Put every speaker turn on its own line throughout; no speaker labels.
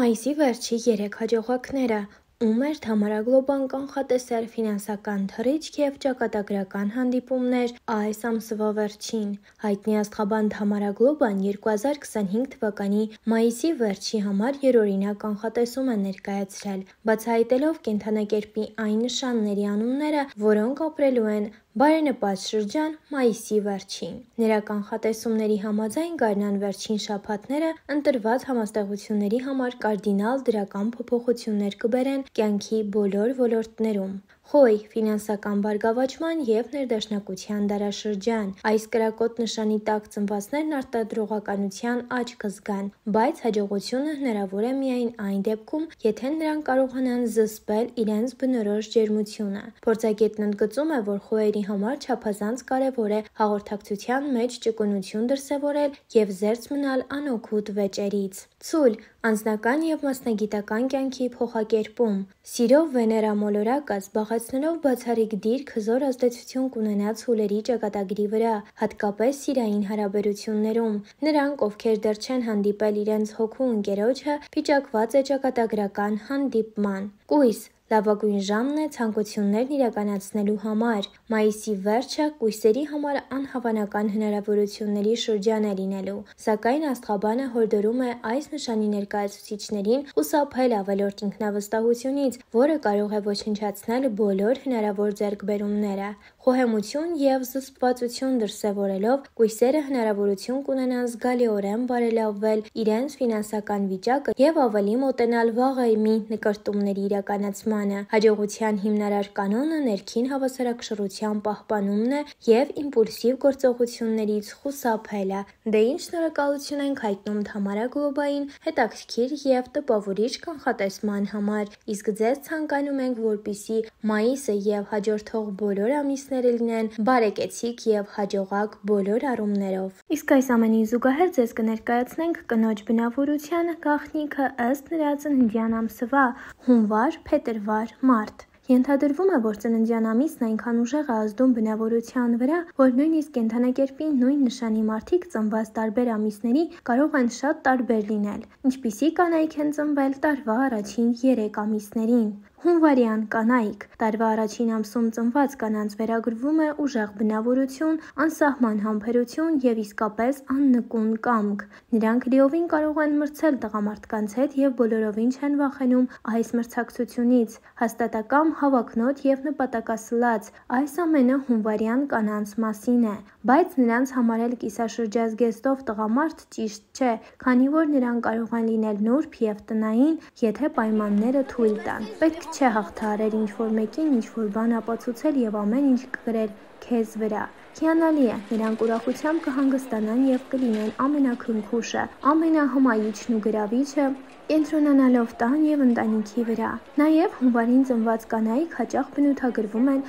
Մայիսի վերջի 3 հաջողակները՝ ում էր Թամարա Գլոբան կանխատեսել ֆինանսական թռիչք և ճակատագրական հանդիպումներ այս ամսվա վերջին։ Հայտնի աստղաբան Թամարա Գլոբան 2025 թվականի մայիսի վերջի համար յուրօրինակ կանխատեսում է ներկայացրել, բացահայտելով կենդանակերպի այն նշանների անունները, որոնք ապրելու են բարենպաստ շրջան մայիսի վերջին։ Նրա կանխատեսումների համաձայն գարնան վերջին շաբաթները ընտրված համաստեղությունների համար կարդինալ դրական փոփոխություններ կբերեն կյանքի բոլոր ոլորտներում։ Խոյ, ֆինանսական բարգավաճման և ներդաշնակության դարաշրջան։ Այս կրակոտ նշանի տակ ծնվածներն արտադրողականության աճ կզգան, բայց հաջողությունը հնարավոր է միայն այն դեպքում, եթե նրանք կարողանան զսպել իրենց բնորոշ ջերմությունը։ Փորձագետն ընդգծում է, որ խոյերի համար չափազանց կարևոր է հաղորդակցության մեջ ճկունություն դրսևորել և զերծ մնալ անօգուտ վեճերից։ Ցուլ, անձնական և մասնագիտական կյանքի փոխակերպում։ Սիրով Վեներա մոլորակը զբաղեցնելով բացառիկ դիրք հզոր ազդեցություն կունենա ցուլերի ճակատագրի վրա, հատկապես սիրային հարաբերություններում։ Նրանք, ովքեր դեռ չեն հանդիպել իրենց հոգու ընկերոջը, վիճակված է ճակատագրական հանդիպման։ Կույս, լավագույն ժամն է ցանկություններն իրականացնելու համար։ Մայիսի վերջը կույսերի համար անհավանական հնարավորությունների շրջան է լինելու, սակայն աստղաբանը հորդորում է այս նշանի ներկայացուցիչներին խուսափել ավելորդ ինքնավստահությունից, որը կարող է ոչնչացնել բոլոր հնարավոր ձեռքբերումները։ Խոհեմություն և զսպվածություն դրսևորելով կույսերը հնարավորություն կունենան զգալիորեն բարելավել իրենց ֆինանսական վիճակը և ավելի մոտենալ վաղեմի նկրտումների իրականացմանը։ Հաջողության հիմնարար կանոնը ներքին հավասարակշռության պահպանումն է և իմպուլսիվ գործողություններից խուսափելը։ Դե ինչ շնորհակալություն ենք հայտնում Թամարա Գլոբային հետաքրքիր և տպավորիչ կանխատեսման համար, իսկ ձեզ ցանկանում ենք, որպեսզի մայիսը և հաջորդող բոլոր ամիսները լինեն բարեկեցիկ և հաջողակ բոլոր առումներով։ Իսկ այս ամենին զուգահեռ ձեզ կներկայացնենք կնոջ բնավորության գաղտնիքը ըստ նրա ծննդյան ամսվա՝ հունվար, փետրվար, մարտ։ Ենթադրվում է, որ ծննդյան ամիսն այնքան ուժեղ է ազդում բնավորության վրա, որ նույնիսկ կենդանակերպի նույն նշանի մարդիկ ծնված տարբեր ամիսների կարող են շատ տարբեր լինել։ Ինչպիսի կանայք են ծնվել տարվա առաջին 3 ամիսներին։ Հունվարյան կանայք։ Տարվա առաջին ամսում ծնված կանանց վերագրվում է ուժեղ բնավորություն, անսահման համբերություն և իսկապես աննկուն կամք։ Նրանք լիովին կարող են մրցել տղամարդկանց հետ և բոլորովին չեն վախենում այս մրցակցությունից։ Հաստատակամ, հավակնոտ և նպատակասլաց։ Այս ամենը հունվարյան կանանց մասին է։ Բայց նրանց համարել կիսաշրջազգեստով տղամարդ ճիշտ չէ, քանի որ նրանք կարող են լինել նուրբ և տնային, եթե պայմանները թույլ տան։ Պետք չէ հաղթահարել ինչ-որ մեկին ինչ-որ բան ապացուցել և ամեն ինչ կգրել քեզ վրա։ Հիանալի է, նրանք ուրախությամբ կհանգստանան և կլինեն ամենաքնքուշը, ամենահմայիչն ու գրավիչը, կենտրոնանալով տան և ընտանիքի վրա։ Նաև հունվարին ծնված կանայք հաճախ բնութագրվում են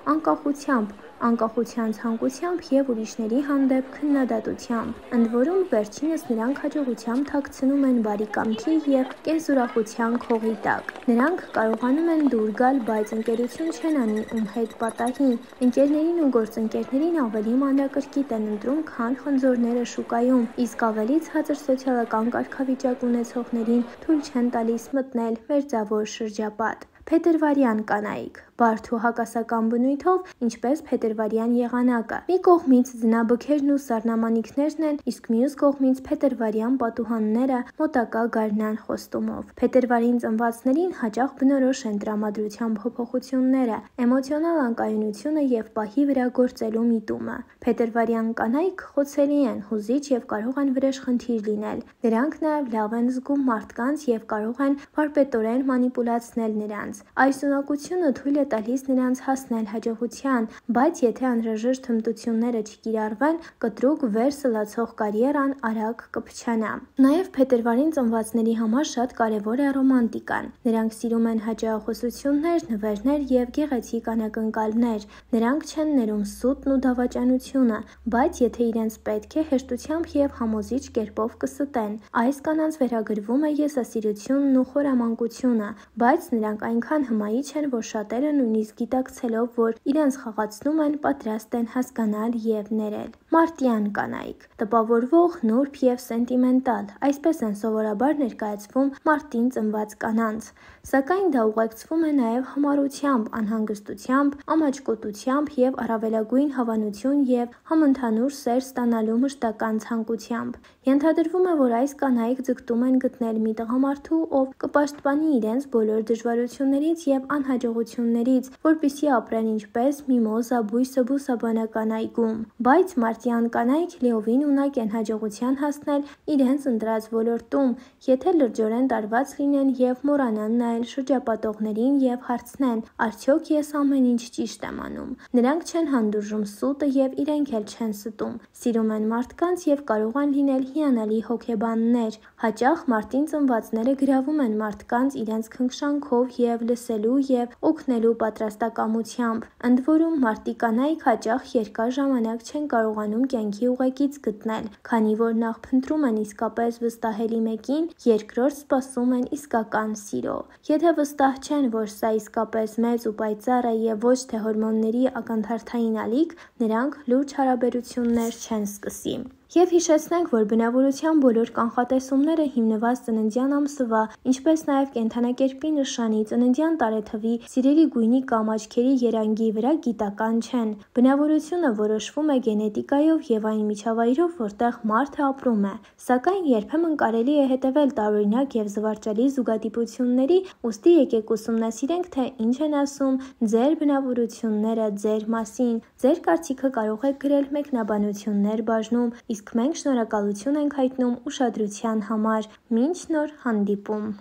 անկախության ցանկությամբ և ուրիշների հանդեպ քննադատությամբ։ Ընդ որում, վերջինս նրանք հաջողությամբ թաքցնում են բարի կամքի և կենսուրախության քողի տակ։ Նրանք կարողանում են դուր գալ, բայց ընկերություն չեն անի ում հետ պատահի։ Ընկերներին ու գործընկերներին ավելի մանրակրկիտ են ընտրում, քան խնձորները շուկայում, իսկ ավելի ցածր սոցիալական կարգավիճակ ունեցողներին թույլ չեն տալիս մտնել մերձավոր շրջապատ։ Փետրվարյան կանայք։ Բարդ ու հակասական բնույթով, ինչպես փետրվարյան եղանակը։ Մի կողմից ձնաբքերն ու սառնամանիքներն են, իսկ մյուս կողմից փետրվարյան պատուհանները մոտակա գարնան խոստումով։ Փետրվարին ծնվածներին հաճախ բնորոշ են տրամադրության փոփոխությունները, էմոցիոնալ անկայունությունը և պահի վրա գործելու միտումը։ Փետրվարյան կանայք խոցելի են, հուզիչ և կարող են վրեժխնդիր լինել։ Նրանք նաև լավ են զգում մարդկանց և կարող են վարպետորեն մանիպուլացնել նրանց։ Այս ունակությունը թույլ է տալիս նրանց հասնել հաջողության, բայց եթե անհրաժեշտ հմտությունները չկիրառվեն, կտրուկ վեր սլացող կարիերան արագ կփչանա։ Նաև փետրվարին ծնվածների համար շատ կարևոր է ռոմանտիկան։ Նրանք սիրում են հաճախոսություններ, նվերներ և գեղեցիկ անակնկալներ։ Նրանք չեն ներում սուտն ու դավաճանությունը, բայց եթե իրենց պետք է, հեշտությամբ և համոզիչ կերպով կստեն։ Այս կանանց վերագրվում է եսասիրությունն ու խորամանկությունը, բայց նրանք այնքան հմայիչ են, որ շատերը նույնիսկ գիտակցելով, որ իրենց խաղացնում են, պատրաստ են հասկանալ և ներել։ Մարտյան կանայք՝ տպավորվող, նուրբ և սենտիմենտալ, այսպես են սովորաբար ներկայացվում մարտին ծնված կանանց, սակայն դա ուղեկցվում է նաև համառությամբ, անհանգստությամբ, ամաչկոտությամբ և առավելագույն հավանություն և համընդհանուր սեր ստանալու մշտական ցանկությամբ։ Ենթադրվում է, որ այս կանայք ձգտում են գտնել մի տղամարդու, ով կպաշտպանի իրենց բոլոր դժվարություններից և անհաջողություններից, որպեսզի ապրեն ինչպես միմոզա բույսը բուսաբանական այգում։ Բայց մարտյան կանայք լիովին ունակ են հաջողության հասնել իրենց ընտրած ոլորտում, եթե լրջորեն տարված լինեն և մոռանան նայել շրջապատողներին և հարցնեն՝ արդյոք ես ամեն ինչ ճիշտ եմ անում։ Նրանք չեն հանդուրժում սուտը և իրենք էլ չեն ստում, սիրում են մարդկանց և կարող են լինել հիանալի հոգեբաններ։ Հաճախ մարտին ծնվածները գրավում են մարդկանց իրենց քնքշանքով և լսելու և օգնելու պատրաստակամությամբ։ Ընդ որում, մարտի կանայք հաճախ երկար ժամանակ չեն կարողանում կյանքի ուղեկից գտնել, քանի որ նախ փնտրում են իսկապես վստահելի մեկին, երկրորդ սպասում են իսկական սիրո։ Եթե վստահ չեն, որ սա իսկապես մեծ ու պայծառ է և ոչ թե հորմոնների ակնթարթային ալիք, նրանք լուրջ հարաբերություններ չեն սկսի։ Եվ հիշեցնենք, որ բնավորության բոլոր կանխատեսումները հիմնված ծննդյան ամսվա, ինչպես նաև կենդանակերպի նշանի, ծննդյան տարեթվի, սիրելի գույնի կամ աչքերի երանգի վրա գիտական չեն։ Բնավորությունը որոշվում է գենետիկայով և այն միջավայրով, որտեղ մարդը ապրում է։ Սակայն երբեմն կարելի է հետևել տարօրինակ և զվարճալի զուգադիպությունների, ուստի եկեք ուսումնասիրենք, թե ինչ են ասում ձեր բնավորությունները ձեր մասին։ Ձեր կարծիքը կարող եք գրել մեկնաբանություններ բաժնում, իսկ մենք շնորհակալություն ենք հայտնում ուշադրության համար։ Մինչ նոր հանդիպում։